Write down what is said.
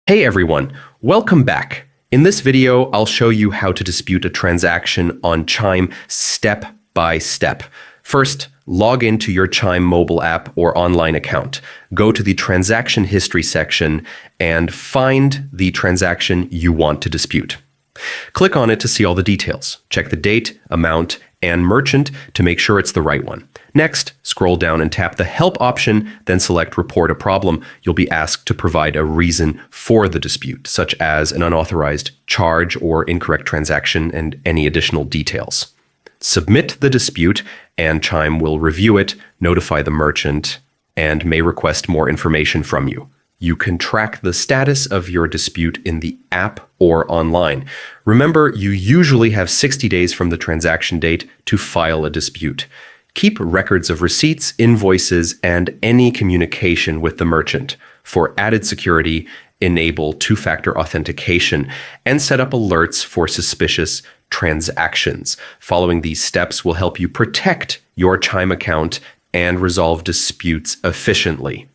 Hey everyone, welcome back. In this video, I'll show you how to dispute a transaction on Chime step by step. First, log into your Chime mobile app or online account. Go to the transaction history section and find the transaction you want to dispute. Click on it to see all the details. Check the date, amount, and merchant to make sure it's the right one. Next, scroll down and tap the Help option, then select Report a Problem. You'll be asked to provide a reason for the dispute, such as an unauthorized charge or incorrect transaction and any additional details. Submit the dispute, and Chime will review it, notify the merchant, and may request more information from you. You can track the status of your dispute in the app or online. Remember, you usually have 60 days from the transaction date to file a dispute. Keep records of receipts, invoices, and any communication with the merchant. For added security, enable two-factor authentication and set up alerts for suspicious transactions. Following these steps will help you protect your Chime account and resolve disputes efficiently.